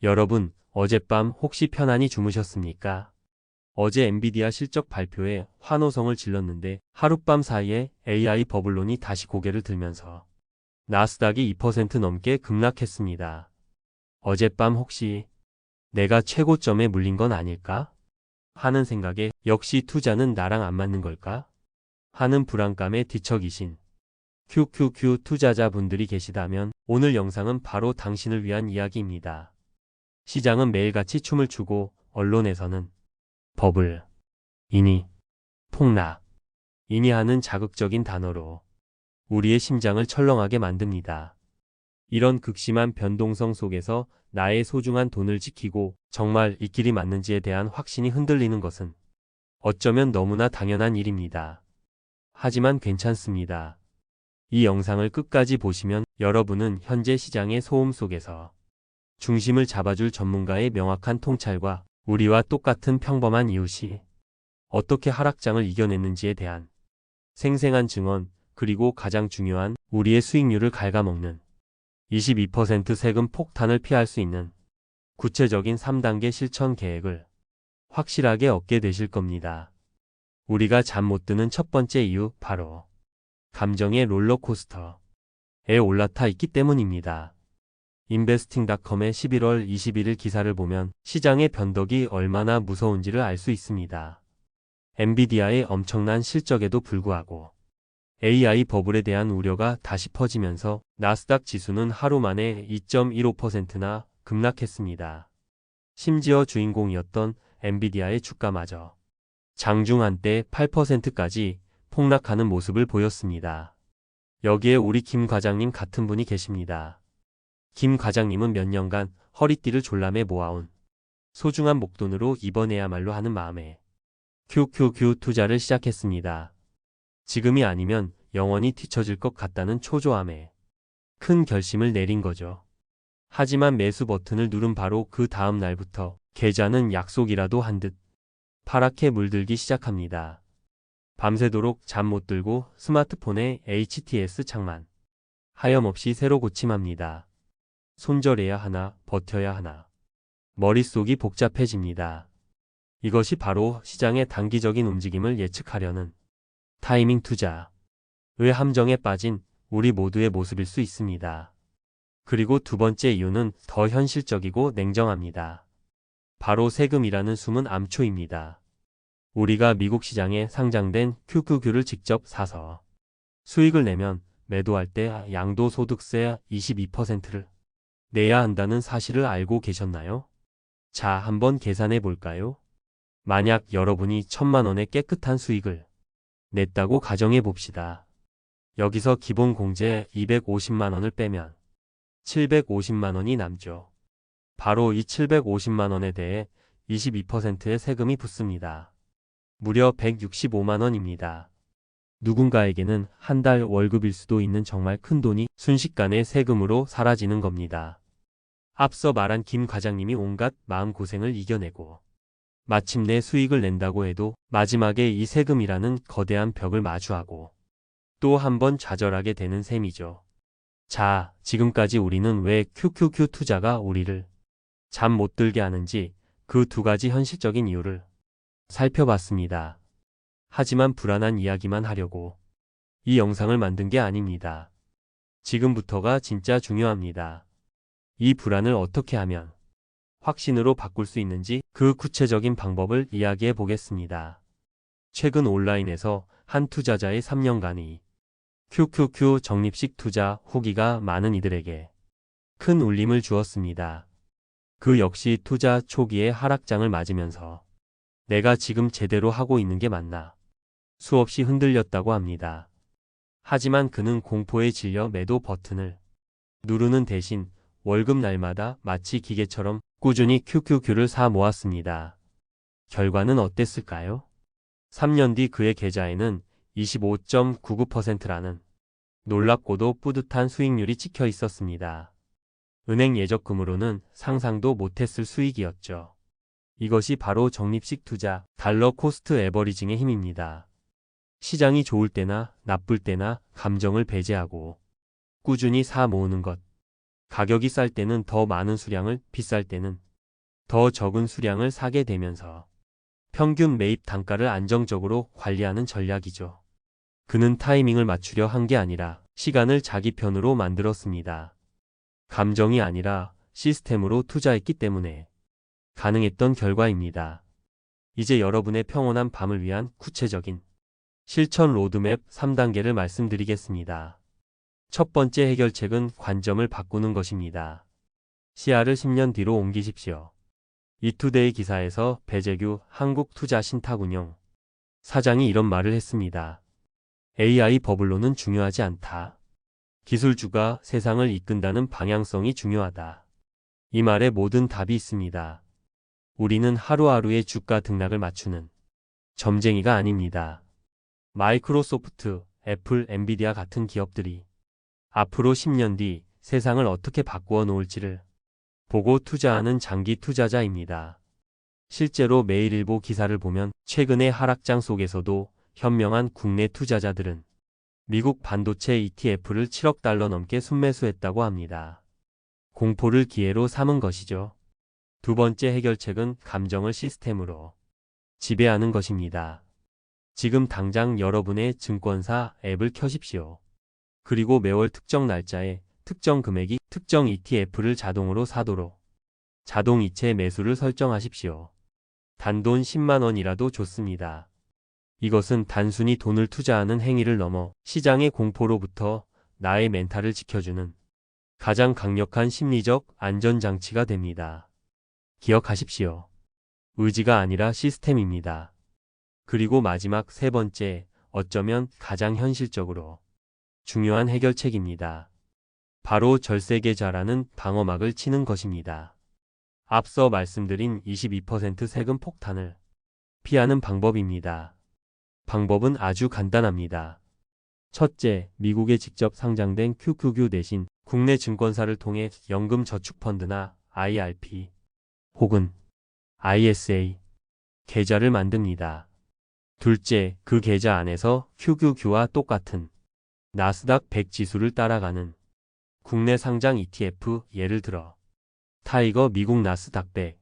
여러분, 어젯밤 혹시 편안히 주무셨습니까? 어제 엔비디아 실적 발표에 환호성을 질렀는데 하룻밤 사이에 AI 버블론이 다시 고개를 들면서 나스닥이 2% 넘게 급락했습니다. 어젯밤 혹시 내가 최고점에 물린 건 아닐까? 하는 생각에 역시 투자는 나랑 안 맞는 걸까? 하는 불안감에 뒤척이신 QQQ 투자자분들이 계시다면 오늘 영상은 바로 당신을 위한 이야기입니다. 시장은 매일같이 춤을 추고 언론에서는 버블, 이니, 폭락, 이니 하는 자극적인 단어로 우리의 심장을 철렁하게 만듭니다. 이런 극심한 변동성 속에서 나의 소중한 돈을 지키고 정말 이 길이 맞는지에 대한 확신이 흔들리는 것은 어쩌면 너무나 당연한 일입니다. 하지만 괜찮습니다. 이 영상을 끝까지 보시면 여러분은 현재 시장의 소음 속에서 중심을 잡아줄 전문가의 명확한 통찰과 우리와 똑같은 평범한 이웃이 어떻게 하락장을 이겨냈는지에 대한 생생한 증언, 그리고 가장 중요한 우리의 수익률을 갉아먹는 22% 세금 폭탄을 피할 수 있는 구체적인 3단계 실천 계획을 확실하게 얻게 되실 겁니다. 우리가 잠 못 드는 첫 번째 이유, 바로 감정의 롤러코스터에 올라타 있기 때문입니다. investing.com의 11월 21일 기사를 보면 시장의 변덕이 얼마나 무서운지를 알 수 있습니다. 엔비디아의 엄청난 실적에도 불구하고 AI 버블에 대한 우려가 다시 퍼지면서 나스닥 지수는 하루 만에 2.15%나 급락했습니다. 심지어 주인공이었던 엔비디아의 주가마저 장중 한때 8%까지 폭락하는 모습을 보였습니다. 여기에 우리 김 과장님 같은 분이 계십니다. 김 과장님은 몇 년간 허리띠를 졸라매 모아온 소중한 목돈으로 이번에야말로 하는 마음에 QQQ 투자를 시작했습니다. 지금이 아니면 영원히 뒤처질 것 같다는 초조함에 큰 결심을 내린 거죠. 하지만 매수 버튼을 누른 바로 그 다음 날부터 계좌는 약속이라도 한 듯 파랗게 물들기 시작합니다. 밤새도록 잠 못 들고 스마트폰에 HTS 창만 하염없이 새로 고침합니다. 손절해야 하나, 버텨야 하나. 머릿속이 복잡해집니다. 이것이 바로 시장의 단기적인 움직임을 예측하려는 타이밍 투자의 함정에 빠진 우리 모두의 모습일 수 있습니다. 그리고 두 번째 이유는 더 현실적이고 냉정합니다. 바로 세금이라는 숨은 암초입니다. 우리가 미국 시장에 상장된 QQQ를 직접 사서 수익을 내면 매도할 때 양도소득세 22%를 내야 한다는 사실을 알고 계셨나요? 자, 한번 계산해 볼까요? 만약 여러분이 1,000만 원의 깨끗한 수익을 냈다고 가정해 봅시다. 여기서 기본 공제 250만 원을 빼면 750만 원이 남죠. 바로 이 750만 원에 대해 22%의 세금이 붙습니다. 무려 165만 원입니다. 누군가에게는 한 달 월급일 수도 있는 정말 큰 돈이 순식간에 세금으로 사라지는 겁니다. 앞서 말한 김 과장님이 온갖 마음고생을 이겨내고 마침내 수익을 낸다고 해도 마지막에 이 세금이라는 거대한 벽을 마주하고 또 한 번 좌절하게 되는 셈이죠. 자, 지금까지 우리는 왜 QQQ 투자가 우리를 잠 못 들게 하는지 그 두 가지 현실적인 이유를 살펴봤습니다. 하지만 불안한 이야기만 하려고 이 영상을 만든 게 아닙니다. 지금부터가 진짜 중요합니다. 이 불안을 어떻게 하면 확신으로 바꿀 수 있는지 그 구체적인 방법을 이야기해 보겠습니다. 최근 온라인에서 한 투자자의 3년간의 QQQ 적립식 투자 후기가 많은 이들에게 큰 울림을 주었습니다. 그 역시 투자 초기에 하락장을 맞으면서 내가 지금 제대로 하고 있는 게 맞나 수없이 흔들렸다고 합니다. 하지만 그는 공포에 질려 매도 버튼을 누르는 대신 월급 날마다 마치 기계처럼 꾸준히 QQQ를 사 모았습니다. 결과는 어땠을까요? 3년 뒤 그의 계좌에는 25.99%라는 놀랍고도 뿌듯한 수익률이 찍혀 있었습니다. 은행 예적금으로는 상상도 못했을 수익이었죠. 이것이 바로 적립식 투자, 달러 코스트 에버리징의 힘입니다. 시장이 좋을 때나 나쁠 때나 감정을 배제하고 꾸준히 사 모으는 것. 가격이 쌀 때는 더 많은 수량을, 비쌀 때는 더 적은 수량을 사게 되면서 평균 매입 단가를 안정적으로 관리하는 전략이죠. 그는 타이밍을 맞추려 한 게 아니라 시간을 자기 편으로 만들었습니다. 감정이 아니라 시스템으로 투자했기 때문에 가능했던 결과입니다. 이제 여러분의 평온한 밤을 위한 구체적인 실천 로드맵 3단계를 말씀드리겠습니다. 첫 번째 해결책은 관점을 바꾸는 것입니다. 시야를 10년 뒤로 옮기십시오. 이투데이 기사에서 배재규 한국투자신탁운용 사장이 이런 말을 했습니다. AI 버블로는 중요하지 않다. 기술주가 세상을 이끈다는 방향성이 중요하다. 이 말에 모든 답이 있습니다. 우리는 하루하루의 주가 등락을 맞추는 점쟁이가 아닙니다. 마이크로소프트, 애플, 엔비디아 같은 기업들이 앞으로 10년 뒤 세상을 어떻게 바꾸어 놓을지를 보고 투자하는 장기 투자자입니다. 실제로 매일일보 기사를 보면 최근의 하락장 속에서도 현명한 국내 투자자들은 미국 반도체 ETF를 7억 달러 넘게 순매수했다고 합니다. 공포를 기회로 삼은 것이죠. 두 번째 해결책은 감정을 시스템으로 지배하는 것입니다. 지금 당장 여러분의 증권사 앱을 켜십시오. 그리고 매월 특정 날짜에 특정 금액이 특정 ETF를 자동으로 사도록 자동이체 매수를 설정하십시오. 단돈 10만 원이라도 좋습니다. 이것은 단순히 돈을 투자하는 행위를 넘어 시장의 공포로부터 나의 멘탈을 지켜주는 가장 강력한 심리적 안전장치가 됩니다. 기억하십시오. 의지가 아니라 시스템입니다. 그리고 마지막 세 번째, 어쩌면 가장 현실적으로 중요한 해결책입니다. 바로 절세계좌라는 방어막을 치는 것입니다. 앞서 말씀드린 22% 세금 폭탄을 피하는 방법입니다. 방법은 아주 간단합니다. 첫째, 미국에 직접 상장된 QQQ 대신 국내 증권사를 통해 연금저축펀드나 IRP 혹은 ISA 계좌를 만듭니다. 둘째, 그 계좌 안에서 QQQ와 똑같은 나스닥 100 지수를 따라가는 국내 상장 ETF, 예를 들어 타이거 미국 나스닥 100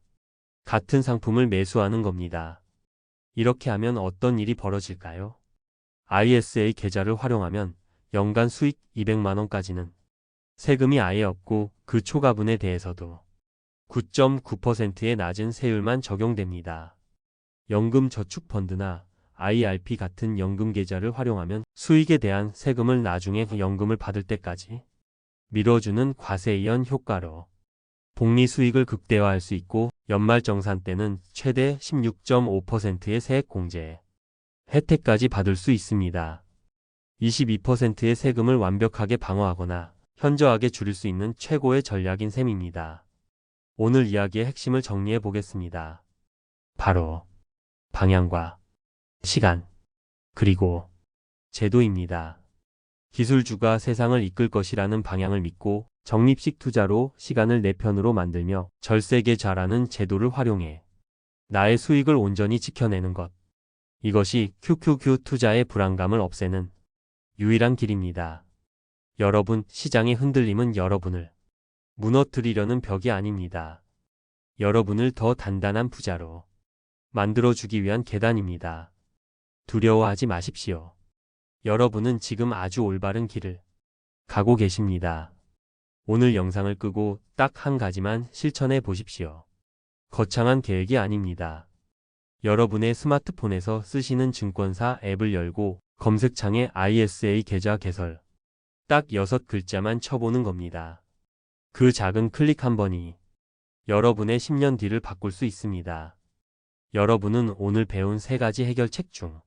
같은 상품을 매수하는 겁니다. 이렇게 하면 어떤 일이 벌어질까요? ISA 계좌를 활용하면 연간 수익 200만 원까지는 세금이 아예 없고 그 초과분에 대해서도 9.9%의 낮은 세율만 적용됩니다. 연금저축펀드나 IRP 같은 연금 계좌를 활용하면 수익에 대한 세금을 나중에 연금을 받을 때까지 밀어주는 과세이연 효과로 복리 수익을 극대화할 수 있고 연말정산 때는 최대 16.5%의 세액공제 혜택까지 받을 수 있습니다. 22%의 세금을 완벽하게 방어하거나 현저하게 줄일 수 있는 최고의 전략인 셈입니다. 오늘 이야기의 핵심을 정리해 보겠습니다. 바로 방향과 시간, 그리고 제도입니다. 기술주가 세상을 이끌 것이라는 방향을 믿고 적립식 투자로 시간을 내 편으로 만들며 절세계좌라는 제도를 활용해 나의 수익을 온전히 지켜내는 것. 이것이 QQQ 투자의 불안감을 없애는 유일한 길입니다. 여러분, 시장의 흔들림은 여러분을 무너뜨리려는 벽이 아닙니다. 여러분을 더 단단한 부자로 만들어주기 위한 계단입니다. 두려워하지 마십시오. 여러분은 지금 아주 올바른 길을 가고 계십니다. 오늘 영상을 끄고 딱 한 가지만 실천해 보십시오. 거창한 계획이 아닙니다. 여러분의 스마트폰에서 쓰시는 증권사 앱을 열고 검색창에 ISA 계좌 개설, 딱 6글자만 쳐보는 겁니다. 그 작은 클릭 한 번이 여러분의 10년 뒤를 바꿀 수 있습니다. 여러분은 오늘 배운 3가지 해결책 중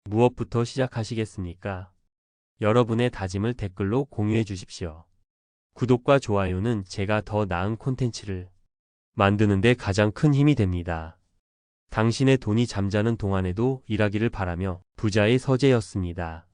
무엇부터 시작하시겠습니까? 여러분의 다짐을 댓글로 공유해 주십시오. 구독과 좋아요는 제가 더 나은 콘텐츠를 만드는 데 가장 큰 힘이 됩니다. 당신의 돈이 잠자는 동안에도 일하기를 바라며 부자의 서재였습니다.